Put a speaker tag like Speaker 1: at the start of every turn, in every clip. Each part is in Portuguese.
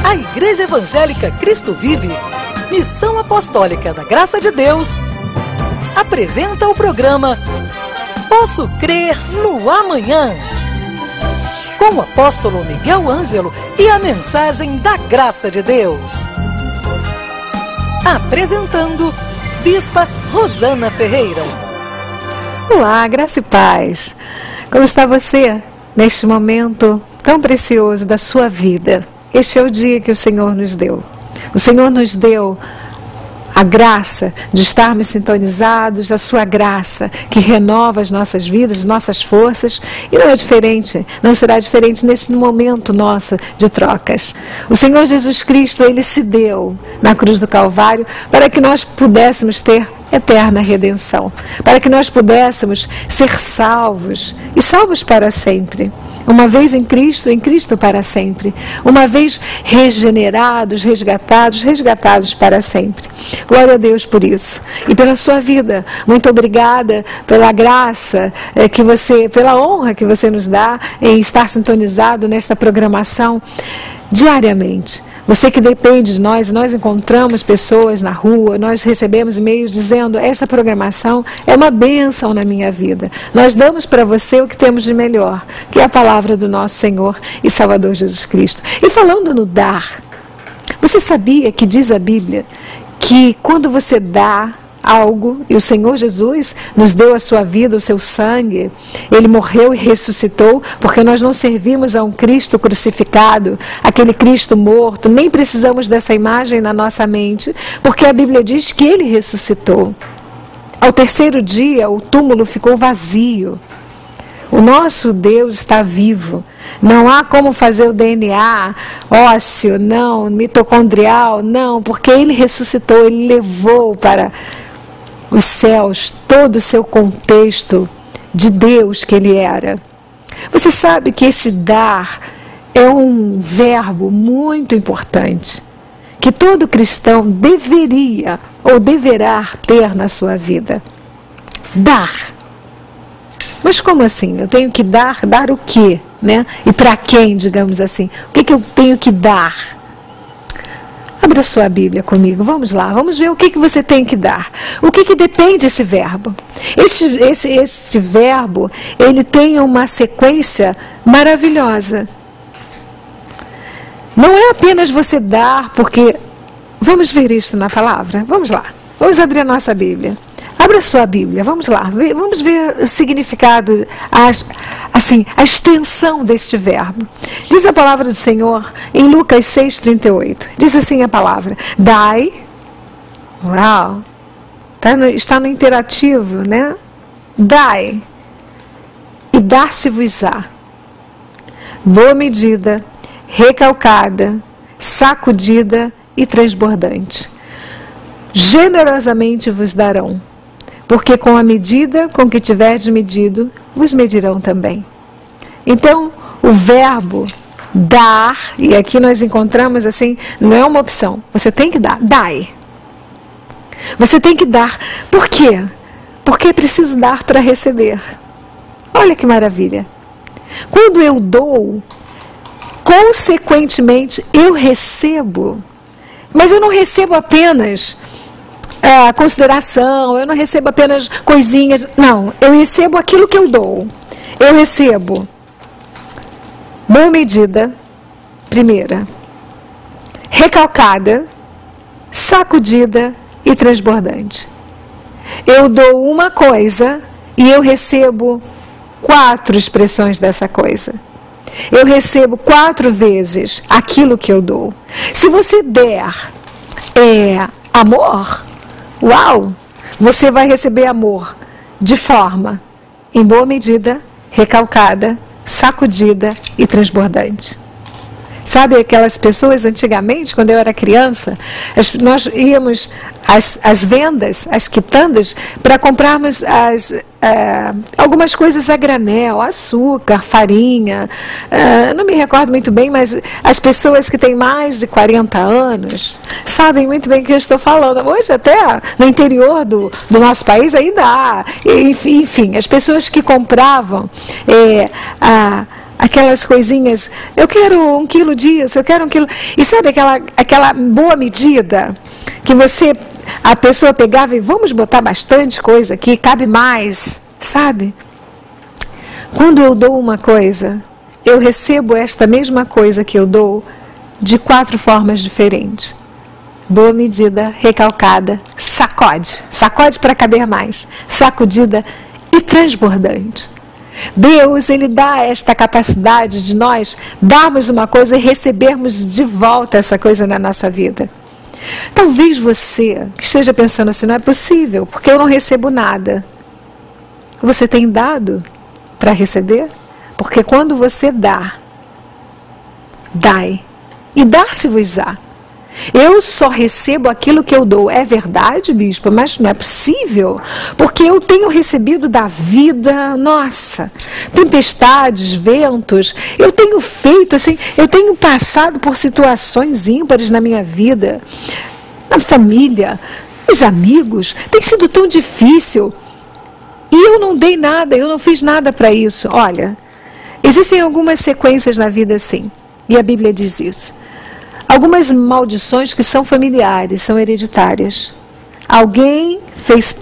Speaker 1: A Igreja Evangélica Cristo Vive, Missão Apostólica da Graça de Deus, apresenta o programa Posso Crer no Amanhã, com o apóstolo Miguel Ângelo e a mensagem da Graça de Deus. Apresentando Bispa Rosana Ferreira.
Speaker 2: Olá, graça e paz. Como está você neste momento tão precioso da sua vida? Este é o dia que o Senhor nos deu. O Senhor nos deu a graça de estarmos sintonizados, a sua graça que renova as nossas vidas, nossas forças, e não é diferente, não será diferente nesse momento nosso de trocas. O Senhor Jesus Cristo, Ele se deu na cruz do Calvário para que nós pudéssemos ter eterna redenção, para que nós pudéssemos ser salvos, e salvos para sempre. Uma vez em Cristo para sempre. Uma vez regenerados, resgatados para sempre. Glória a Deus por isso. E pela sua vida. Muito obrigada pela graça pela honra que você nos dá em estar sintonizado nesta programação diariamente. Você que depende de nós encontramos pessoas na rua, nós recebemos e-mails dizendo: esta programação é uma bênção na minha vida. Nós damos para você o que temos de melhor, que é a palavra do nosso Senhor e Salvador Jesus Cristo. E falando no dar, você sabia que diz a Bíblia que quando você dá algo, e o Senhor Jesus nos deu a sua vida, o seu sangue, Ele morreu e ressuscitou, porque nós não servimos a um Cristo crucificado, aquele Cristo morto, nem precisamos dessa imagem na nossa mente, porque a Bíblia diz que Ele ressuscitou. Ao terceiro dia, o túmulo ficou vazio. O nosso Deus está vivo. Não há como fazer o DNA ósseo, não, mitocondrial, não, porque Ele ressuscitou, Ele levou para os céus todo o seu contexto de Deus que Ele era. Você sabe que esse dar é um verbo muito importante, que todo cristão deveria ou deverá ter na sua vida. Dar. Mas como assim? Eu tenho que dar? Dar o quê? Né? E para quem, digamos assim? O que eu tenho que dar? Abra sua Bíblia comigo, vamos lá, vamos ver o que você tem que dar. O que depende desse verbo? Este verbo, ele tem uma sequência maravilhosa. Não é apenas você dar, porque... Vamos ver isso na palavra? Vamos lá, vamos abrir a nossa Bíblia. Abra sua Bíblia, vamos lá, vamos ver o significado, a extensão deste verbo. Diz a palavra do Senhor em Lucas 6,38. Diz assim a palavra: dai, uau, está no imperativo, né? Dai, e dar-se-vos-á. Boa medida, recalcada, sacudida e transbordante. Generosamente vos darão. Porque com a medida com que tiverdes medido, vos medirão também. Então, o verbo dar, e aqui nós encontramos assim, não é uma opção. Você tem que dar, dai. Você tem que dar. Por quê? Porque é preciso dar para receber. Olha que maravilha. Quando eu dou, consequentemente eu recebo. Mas eu não recebo apenas consideração, eu não recebo apenas coisinhas, não, eu recebo aquilo que eu dou. Eu recebo boa medida, primeira, recalcada, sacudida e transbordante. Eu dou uma coisa e eu recebo 4 expressões dessa coisa. Eu recebo 4 vezes aquilo que eu dou. Se você der amor, uau, você vai receber amor de forma, em boa medida, recalcada, sacudida e transbordante. Sabe aquelas pessoas antigamente, quando eu era criança, nós íamos às vendas, às quitandas, para comprarmos algumas coisas a granel, açúcar, farinha, não me recordo muito bem, mas as pessoas que têm mais de 40 anos sabem muito bem o que eu estou falando. Hoje até no interior do nosso país ainda há, enfim, as pessoas que compravam aquelas coisinhas, eu quero 1 quilo disso, eu quero 1 quilo... E sabe aquela boa medida que a pessoa pegava e vamos botar bastante coisa aqui, cabe mais, sabe? Quando eu dou uma coisa, eu recebo esta mesma coisa que eu dou de 4 formas diferentes. Boa medida, recalcada, sacode para caber mais, sacudida e transbordante. Deus, Ele dá esta capacidade de nós darmos uma coisa e recebermos de volta essa coisa na nossa vida. Talvez você que esteja pensando assim, não é possível, porque eu não recebo nada. Você tem dado para receber? Porque quando você dai, e dar-se-vos-á. Eu só recebo aquilo que eu dou. É verdade, bispo, mas não é possível. Porque eu tenho recebido da vida, nossa, tempestades, ventos. Eu tenho feito assim, eu tenho passado por situações ímpares na minha vida. Na família, os amigos, tem sido tão difícil. E eu não dei nada, eu não fiz nada para isso. Olha, existem algumas sequências na vida assim. E a Bíblia diz isso. Algumas maldições que são familiares, são hereditárias. Alguém fez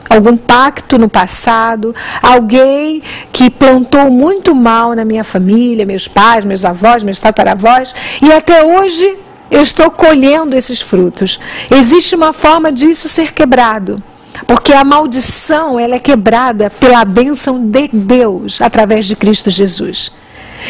Speaker 2: algum pacto no passado, alguém que plantou muito mal na minha família, meus pais, meus avós, meus tataravós, e até hoje eu estou colhendo esses frutos. Existe uma forma disso ser quebrado, porque a maldição ela é quebrada pela bênção de Deus através de Cristo Jesus.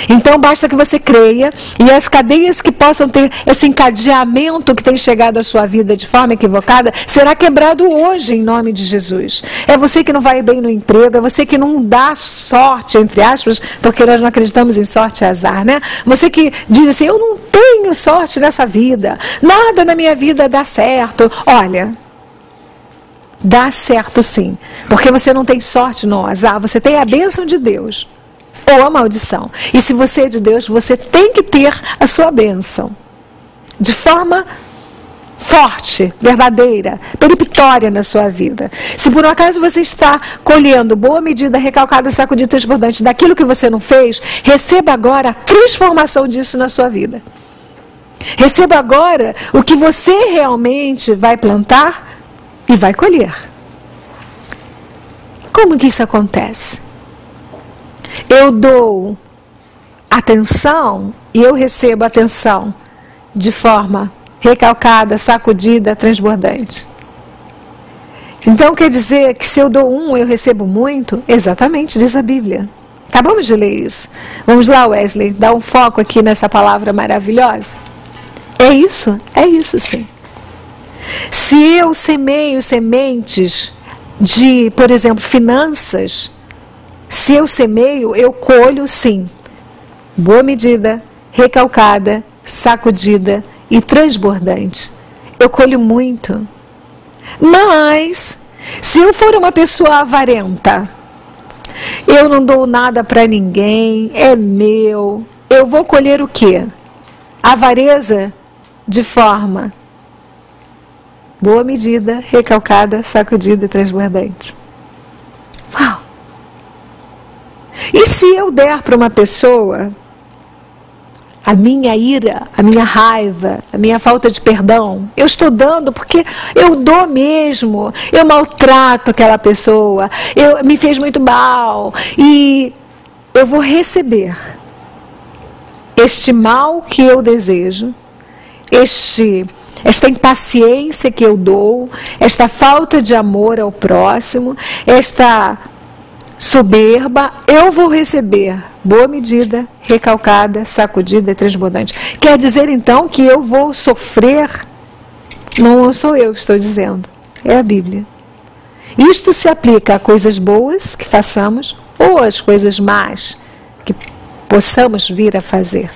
Speaker 2: Então basta que você creia e as cadeias que possam ter esse encadeamento que tem chegado à sua vida de forma equivocada, será quebrado hoje em nome de Jesus. É você que não vai bem no emprego, é você que não dá sorte, entre aspas, porque nós não acreditamos em sorte e azar, né? Você que diz assim, eu não tenho sorte nessa vida, nada na minha vida dá certo. Olha, dá certo sim, porque você não tem sorte no azar, você tem a bênção de Deus. Ou a maldição. E se você é de Deus, você tem que ter a sua bênção. De forma forte, verdadeira, peremptória na sua vida. Se por um acaso você está colhendo boa medida, recalcada, sacudida, transbordante daquilo que você não fez, receba agora a transformação disso na sua vida. Receba agora o que você realmente vai plantar e vai colher. Como que isso acontece? Eu dou atenção e eu recebo atenção de forma recalcada, sacudida, transbordante. Então quer dizer que se eu dou eu recebo muito? Exatamente, diz a Bíblia. Acabamos de ler isso. Vamos lá, Wesley, dá um foco aqui nessa palavra maravilhosa. É isso sim. Se eu semeio sementes de, por exemplo, finanças, se eu semeio, eu colho sim. Boa medida, recalcada, sacudida e transbordante. Eu colho muito. Mas, se eu for uma pessoa avarenta, eu não dou nada para ninguém, é meu, eu vou colher o quê? Avareza de forma boa medida, recalcada, sacudida e transbordante. Uau! E se eu der para uma pessoa a minha ira, a minha raiva, a minha falta de perdão, eu estou dando porque eu dou mesmo, eu maltrato aquela pessoa, me fez muito mal e eu vou receber este mal que eu desejo, esta impaciência que eu dou, esta falta de amor ao próximo, esta soberba, eu vou receber boa medida, recalcada, sacudida e transbordante. Quer dizer então que eu vou sofrer? Não sou eu que estou dizendo, é a Bíblia. Isto se aplica a coisas boas que façamos ou às coisas más que possamos vir a fazer.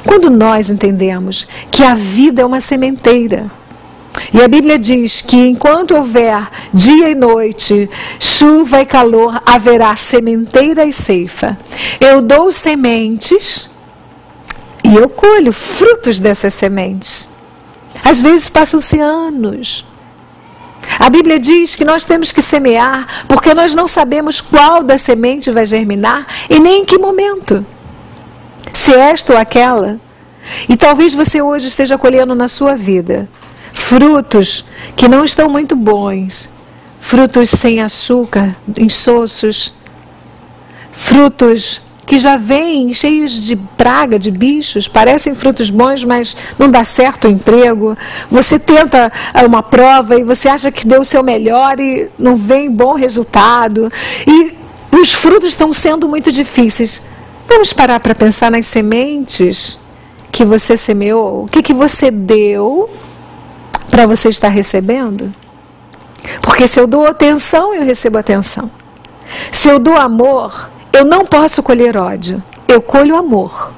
Speaker 2: Quando nós entendemos que a vida é uma sementeira, e a Bíblia diz que enquanto houver dia e noite, chuva e calor, haverá sementeira e ceifa. Eu dou sementes e eu colho frutos dessas sementes. Às vezes passam-se anos. A Bíblia diz que nós temos que semear, porque nós não sabemos qual da semente vai germinar e nem em que momento. Se esta ou aquela. E talvez você hoje esteja colhendo na sua vida frutos que não estão muito bons, frutos sem açúcar, insoços, frutos que já vêm cheios de praga, de bichos, parecem frutos bons, mas não dá certo o emprego. Você tenta uma prova e você acha que deu o seu melhor e não vem bom resultado. E os frutos estão sendo muito difíceis. Vamos parar para pensar nas sementes que você semeou? O que você deu para você estar recebendo? Porque se eu dou atenção, eu recebo atenção. Se eu dou amor, eu não posso colher ódio, eu colho amor.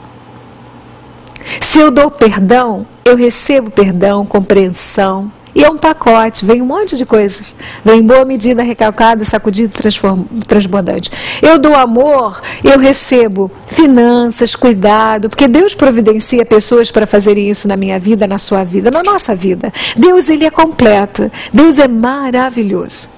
Speaker 2: Se eu dou perdão, eu recebo perdão, compreensão. E é um pacote, vem um monte de coisas. Vem boa medida, recalcada, sacudida, transbordante. Eu dou amor, eu recebo finanças, cuidado, porque Deus providencia pessoas para fazerem isso na minha vida, na sua vida, na nossa vida. Deus, Ele é completo. Deus é maravilhoso.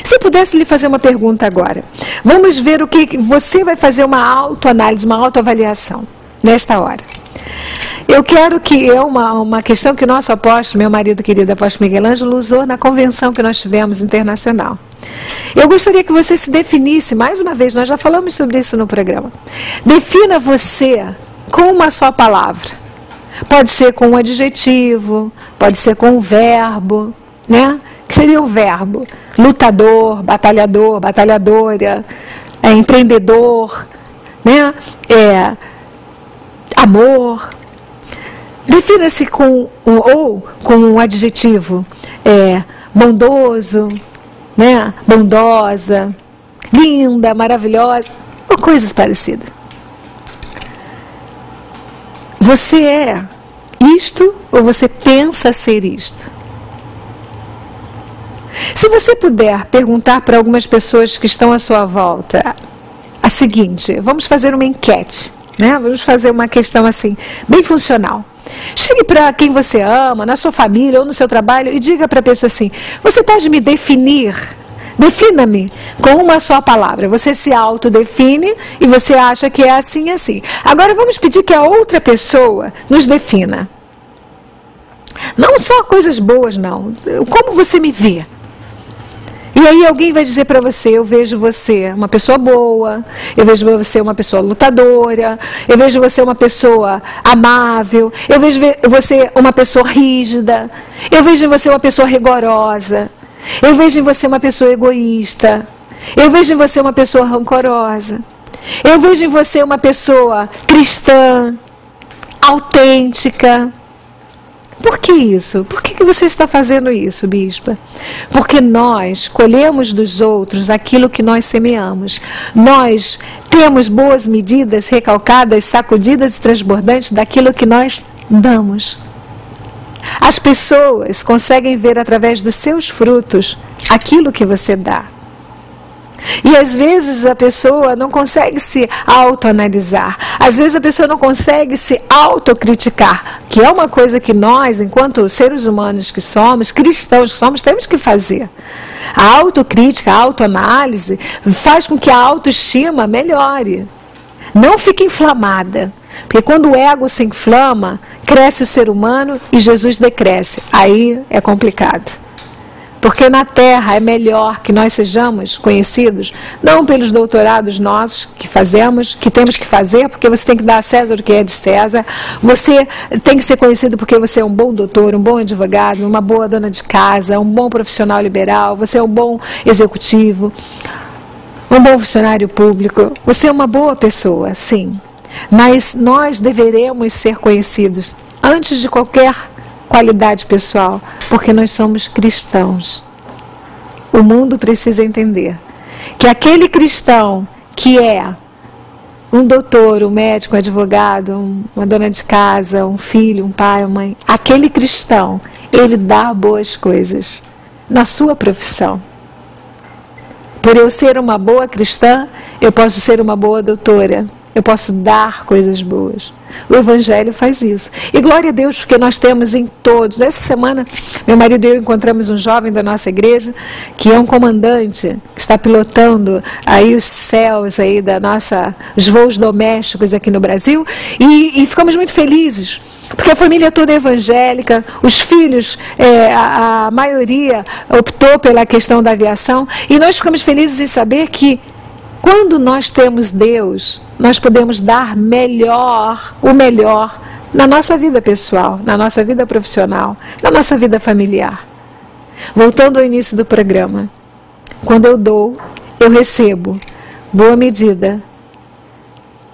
Speaker 2: Se eu pudesse lhe fazer uma pergunta agora, vamos ver o que você vai fazer, uma autoanálise, uma autoavaliação nesta hora. Eu quero que uma questão que o nosso apóstolo, meu marido querido apóstolo Miguel Ângelo, usou na convenção que nós tivemos internacional. Eu gostaria que você se definisse, mais uma vez, nós já falamos sobre isso no programa. Defina você com uma só palavra. Pode ser com um adjetivo, pode ser com um verbo, né? Que seria o verbo? Lutador, batalhador, batalhadora, empreendedor, né? Amor. Defina-se com um adjetivo, bondoso, né? Bondosa, linda, maravilhosa, ou coisas parecidas. Você é isto ou você pensa ser isto? Se você puder perguntar para algumas pessoas que estão à sua volta a seguinte, vamos fazer uma enquete, né? Vamos fazer uma questão assim, bem funcional. Chegue para quem você ama, na sua família ou no seu trabalho e diga para a pessoa assim, você pode me definir? Defina-me com uma só palavra. Você se autodefine e você acha que é assim e assim. Agora vamos pedir que a outra pessoa nos defina. Não só coisas boas, não. Como você me vê? E aí alguém vai dizer para você, eu vejo você uma pessoa boa, eu vejo você uma pessoa lutadora, eu vejo você uma pessoa amável, eu vejo você uma pessoa rígida, eu vejo em você uma pessoa rigorosa, eu vejo em você uma pessoa egoísta, eu vejo em você uma pessoa rancorosa, eu vejo em você uma pessoa cristã, autêntica. Por que isso? Por que você está fazendo isso, bispa? Porque nós colhemos dos outros aquilo que nós semeamos. Nós temos boas medidas, recalcadas, sacudidas e transbordantes daquilo que nós damos. As pessoas conseguem ver através dos seus frutos aquilo que você dá. E às vezes a pessoa não consegue se autoanalisar. Às vezes a pessoa não consegue se autocriticar, que é uma coisa que nós, enquanto seres humanos que somos, cristãos que somos, temos que fazer. A autocrítica, a autoanálise faz com que a autoestima melhore. Não fique inflamada. Porque quando o ego se inflama, cresce o ser humano e Jesus decresce. Aí é complicado. Porque na Terra é melhor que nós sejamos conhecidos, não pelos doutorados nossos que fazemos, que temos que fazer, porque você tem que dar a César o que é de César. Você tem que ser conhecido porque você é um bom doutor, um bom advogado, uma boa dona de casa, um bom profissional liberal, você é um bom executivo, um bom funcionário público. Você é uma boa pessoa, sim. Mas nós deveremos ser conhecidos antes de qualquer qualidade pessoal, porque nós somos cristãos. O mundo precisa entender que aquele cristão que é um doutor, um médico, um advogado, uma dona de casa, um filho, um pai, uma mãe, aquele cristão, ele dá boas coisas na sua profissão. Por eu ser uma boa cristã, eu posso ser uma boa doutora, Eu posso dar coisas boas. O Evangelho faz isso. E glória a Deus, porque nós temos em todos. Nessa semana, meu marido e eu encontramos um jovem da nossa igreja, que é um comandante, que está pilotando aí os céus aí os voos domésticos aqui no Brasil. E ficamos muito felizes, porque a família toda é evangélica, os filhos, a maioria optou pela questão da aviação. E nós ficamos felizes em saber que, quando nós temos Deus, nós podemos dar o melhor na nossa vida pessoal, na nossa vida profissional, na nossa vida familiar. Voltando ao início do programa, quando eu dou, eu recebo boa medida,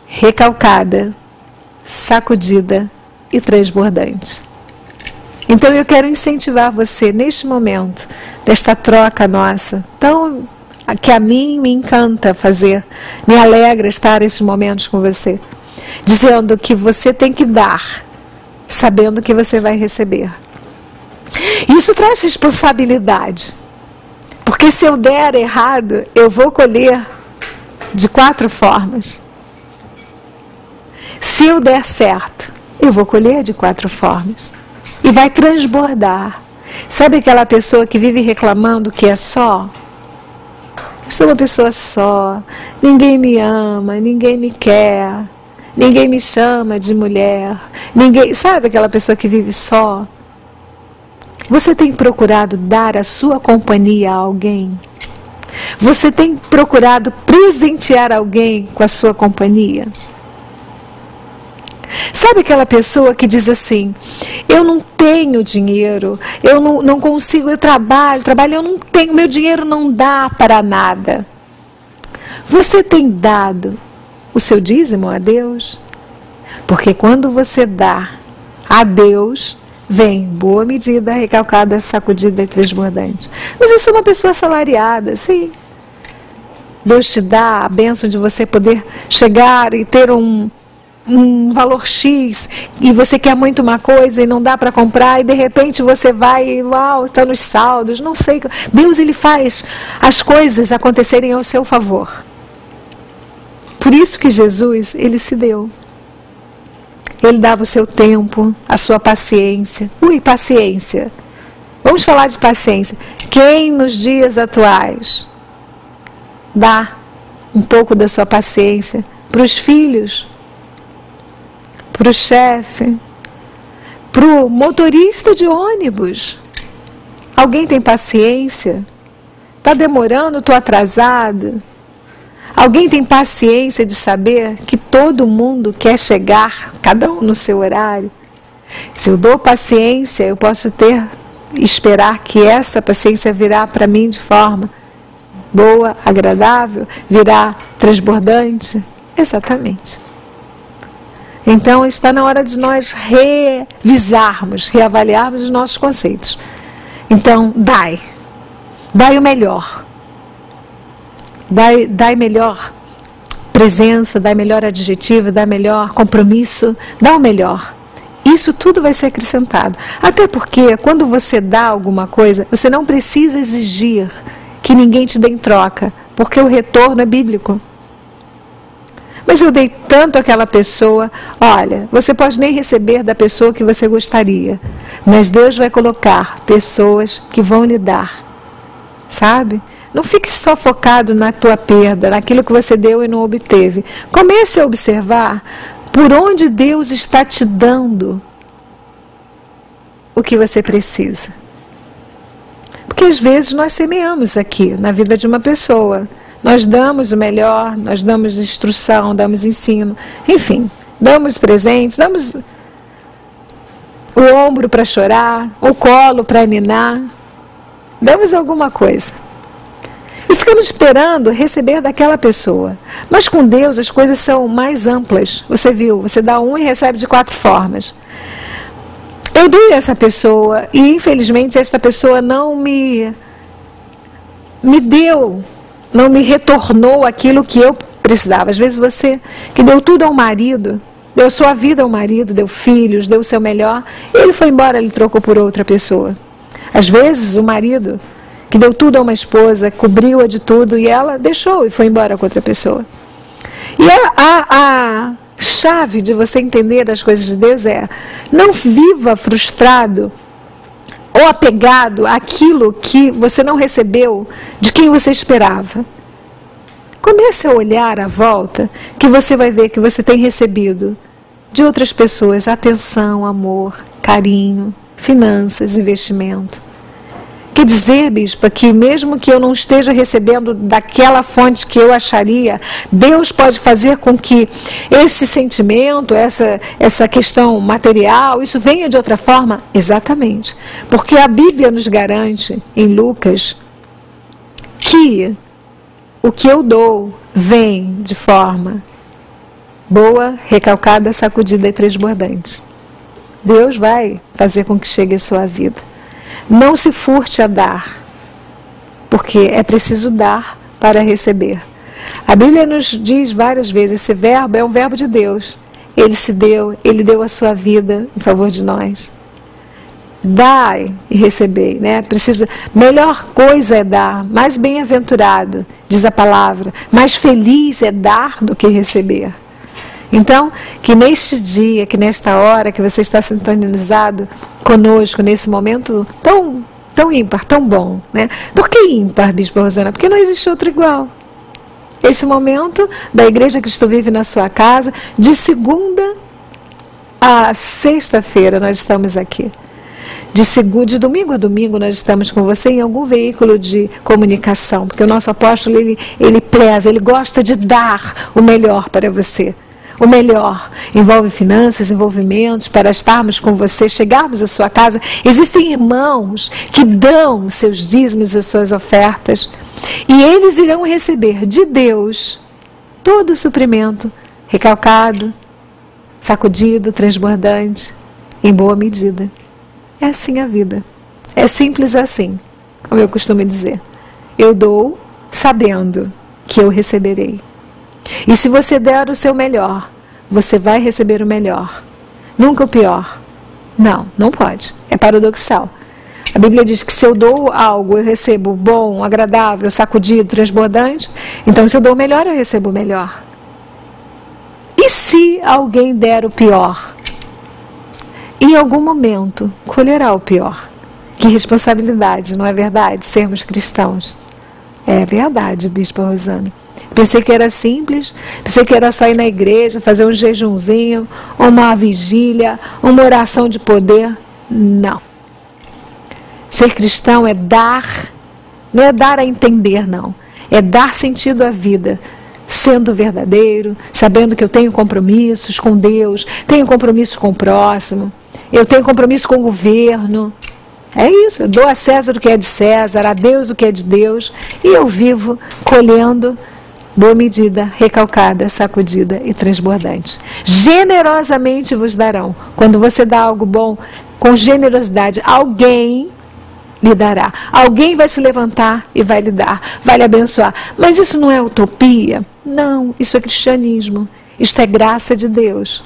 Speaker 2: recalcada, sacudida e transbordante. Então eu quero incentivar você neste momento, desta troca nossa, que a mim me encanta fazer, me alegra estar esses momentos com você, dizendo que você tem que dar, sabendo que você vai receber. Isso traz responsabilidade, porque se eu der errado, eu vou colher de 4 formas. Se eu der certo, eu vou colher de 4 formas, e vai transbordar. Sabe aquela pessoa que vive reclamando que é só? Eu sou uma pessoa só, ninguém me ama, ninguém me quer, ninguém me chama de mulher, sabe aquela pessoa que vive só? Você tem procurado dar a sua companhia a alguém? Você tem procurado presentear alguém com a sua companhia? Sabe aquela pessoa que diz assim, eu não tenho dinheiro, eu não consigo, eu trabalho, eu não tenho, meu dinheiro não dá para nada. Você tem dado o seu dízimo a Deus? Porque quando você dá a Deus, vem boa medida, recalcada, sacudida e transbordante. Mas eu sou uma pessoa assalariada, sim. Deus te dá a bênção de você poder chegar e ter um valor X, e você quer muito uma coisa e não dá para comprar, e de repente você vai e uau, está nos saldos, não sei. Deus, ele faz as coisas acontecerem ao seu favor. Por isso que Jesus, ele se deu. Ele dava o seu tempo, a sua paciência. Paciência. Vamos falar de paciência. Quem nos dias atuais dá um pouco da sua paciência para os filhos, para o chefe, para o motorista de ônibus? Alguém tem paciência? Está demorando, estou atrasado? Alguém tem paciência de saber que todo mundo quer chegar, cada um no seu horário? Se eu dou paciência, eu posso esperar que essa paciência virá para mim de forma boa, agradável, virá transbordante? Exatamente. Então está na hora de nós revisarmos, reavaliarmos os nossos conceitos. Então, dai o melhor. Dai melhor presença, dai melhor adjetivo, dai melhor compromisso, dá o melhor. Isso tudo vai ser acrescentado. Até porque, quando você dá alguma coisa, você não precisa exigir que ninguém te dê em troca, porque o retorno é bíblico. Mas eu dei tanto àquela pessoa, olha, você pode nem receber da pessoa que você gostaria, mas Deus vai colocar pessoas que vão lhe dar, sabe? Não fique só focado na tua perda, naquilo que você deu e não obteve. Comece a observar por onde Deus está te dando o que você precisa. Porque às vezes nós semeamos aqui na vida de uma pessoa. Nós damos o melhor, nós damos instrução, damos ensino, enfim, damos presentes, damos o ombro para chorar, o colo para ninar, damos alguma coisa. E ficamos esperando receber daquela pessoa. Mas com Deus as coisas são mais amplas. Você viu, você dá um e recebe de 4 formas. Eu dei a essa pessoa e infelizmente esta pessoa não me deu, não me retornou aquilo que eu precisava. Às vezes você que deu tudo ao marido, deu sua vida ao marido, deu filhos, deu o seu melhor, e ele foi embora, ele trocou por outra pessoa. Às vezes o marido que deu tudo a uma esposa, cobriu-a de tudo, e ela deixou e foi embora com outra pessoa. E a chave de você entender as coisas de Deus é: não viva frustrado ou apegado àquilo que você não recebeu de quem você esperava. Comece a olhar à volta, que você vai ver que você tem recebido de outras pessoas atenção, amor, carinho, finanças, investimento. Quer dizer, bispa, que mesmo que eu não esteja recebendo daquela fonte que eu acharia, Deus pode fazer com que esse sentimento, essa questão material, isso venha de outra forma? Exatamente. Porque a Bíblia nos garante, em Lucas, que o que eu dou vem de forma boa, recalcada, sacudida e transbordante. Deus vai fazer com que chegue a sua vida. Não se furte a dar, porque é preciso dar para receber. A Bíblia nos diz várias vezes, esse verbo é um verbo de Deus. Ele se deu, Ele deu a sua vida em favor de nós. Dai e recebei, né? Melhor coisa é dar, mais bem-aventurado, diz a palavra, mais feliz é dar do que receber. Então, que neste dia, que nesta hora que você está sintonizado conosco, nesse momento tão ímpar, tão bom, né? Por que ímpar, Bispa Rosana? Porque não existe outro igual. Esse momento da Igreja Cristo Vive na sua casa, de segunda a sexta-feira nós estamos aqui. De domingo a domingo nós estamos com você em algum veículo de comunicação, porque o nosso apóstolo, ele preza, ele gosta de dar o melhor para você. O melhor envolve finanças, envolvimentos, para estarmos com você, chegarmos à sua casa. Existem irmãos que dão seus dízimos e suas ofertas, e eles irão receber de Deus todo o suprimento, recalcado, sacudido, transbordante, em boa medida. É assim a vida. É simples assim, como eu costumo dizer. Eu dou sabendo que eu receberei. E se você der o seu melhor, você vai receber o melhor. Nunca o pior. Não, não pode. É paradoxal. A Bíblia diz que se eu dou algo, eu recebo bom, agradável, sacudido, transbordante. Então, se eu dou o melhor, eu recebo o melhor. E se alguém der o pior? Em algum momento, colherá o pior. Que responsabilidade, não é verdade? Sermos cristãos. É verdade, Bispa Rosana. Pensei que era simples, pensei que era só ir na igreja, fazer um jejumzinho, uma vigília, uma oração de poder. Não. Ser cristão é dar, não é dar a entender, não. É dar sentido à vida, sendo verdadeiro, sabendo que eu tenho compromissos com Deus, tenho compromisso com o próximo, eu tenho compromisso com o governo. É isso, eu dou a César o que é de César, a Deus o que é de Deus, e eu vivo colhendo boa medida, recalcada, sacudida e transbordante. Generosamente vos darão. Quando você dá algo bom, com generosidade, alguém lhe dará. Alguém vai se levantar e vai lhe dar, vai lhe abençoar. Mas isso não é utopia? Não, isso é cristianismo. Isto é graça de Deus.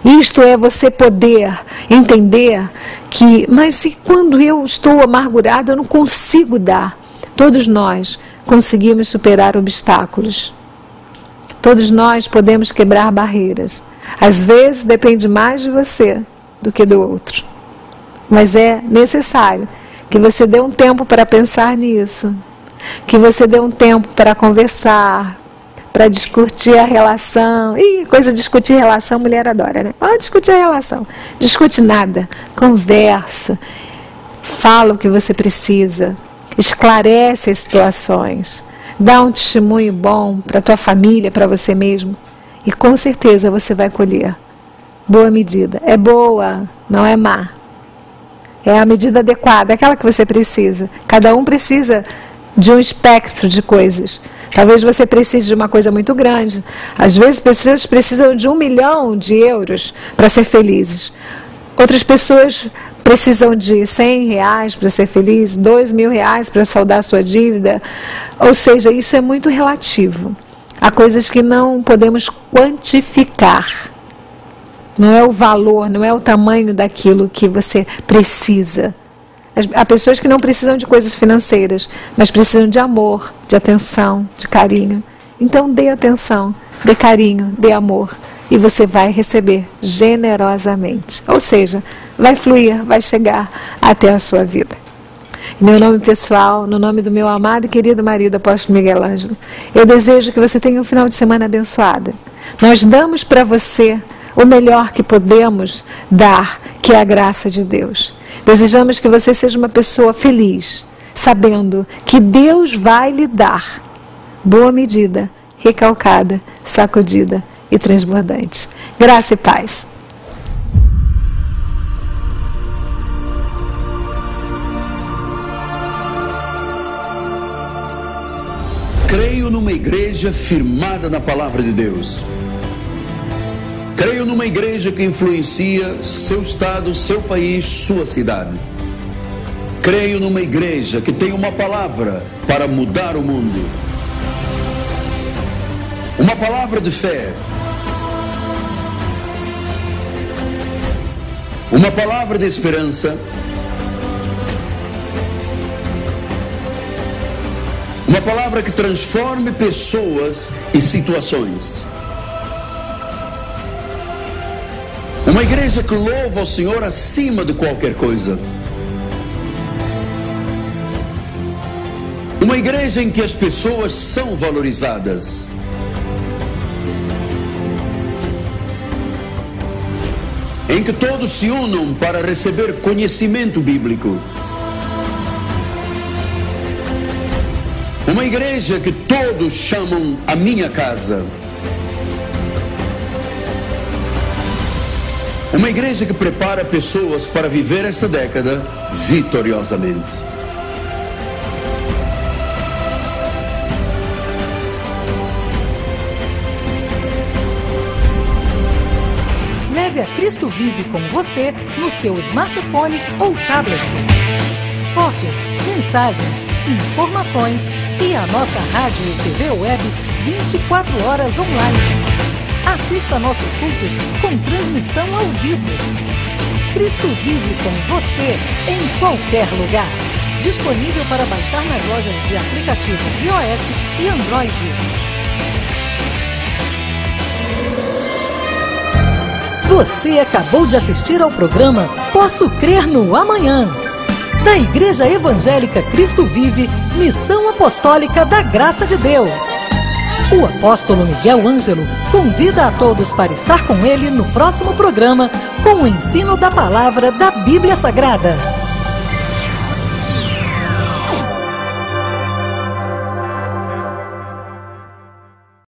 Speaker 2: Isto é você poder entender que, mas e quando eu estou amargurado, eu não consigo dar? Todos nós conseguimos superar obstáculos. Todos nós podemos quebrar barreiras. Às vezes depende mais de você do que do outro. Mas é necessário que você dê um tempo para pensar nisso. Que você dê um tempo para conversar, para discutir a relação. Ih, coisa de discutir relação, mulher adora, né? Pode discutir a relação. Discute nada. Conversa. Fala o que você precisa. Esclarece as situações, dá um testemunho bom para a tua família, para você mesmo, e com certeza você vai colher boa medida. É boa, não é má. É a medida adequada, aquela que você precisa. Cada um precisa de um espectro de coisas. Talvez você precise de uma coisa muito grande. Às vezes pessoas precisam de 1 milhão de euros para ser felizes. Outras pessoas precisam de R$100 para ser feliz, R$2.000 para saldar a sua dívida. Ou seja, isso é muito relativo. Há coisas que não podemos quantificar. Não é o valor, não é o tamanho daquilo que você precisa. Há pessoas que não precisam de coisas financeiras, mas precisam de amor, de atenção, de carinho. Então dê atenção, dê carinho, dê amor. E você vai receber generosamente. Ou seja, vai fluir, vai chegar até a sua vida. Em meu nome pessoal, no nome do meu amado e querido marido, apóstolo Miguel Ângelo, eu desejo que você tenha um final de semana abençoado. Nós damos para você o melhor que podemos dar, que é a graça de Deus. Desejamos que você seja uma pessoa feliz, sabendo que Deus vai lhe dar boa medida, recalcada, sacudida e transbordante. Graça e paz.
Speaker 3: Creio numa igreja firmada na palavra de Deus. Creio numa igreja que influencia seu estado, seu país, sua cidade. Creio numa igreja que tem uma palavra para mudar o mundo. Uma palavra de fé. Uma palavra de esperança. Uma palavra que transforme pessoas e situações. Uma igreja que louva ao Senhor acima de qualquer coisa. Uma igreja em que as pessoas são valorizadas. Em que todos se unam para receber conhecimento bíblico. Uma igreja que todos chamam a minha casa. Uma igreja que prepara pessoas para viver esta década vitoriosamente.
Speaker 1: Leve a Cristo Vive com você no seu smartphone ou tablet. Fotos, mensagens, informações e a nossa rádio e TV web 24 horas online. Assista nossos cultos com transmissão ao vivo. Cristo Vive com você em qualquer lugar. Disponível para baixar nas lojas de aplicativos iOS e Android. Você acabou de assistir ao programa Posso Crer no Amanhã, da Igreja Evangélica Cristo Vive, Missão Apostólica da Graça de Deus. O apóstolo Miguel Ângelo convida a todos para estar com ele no próximo programa com o ensino da palavra da Bíblia Sagrada.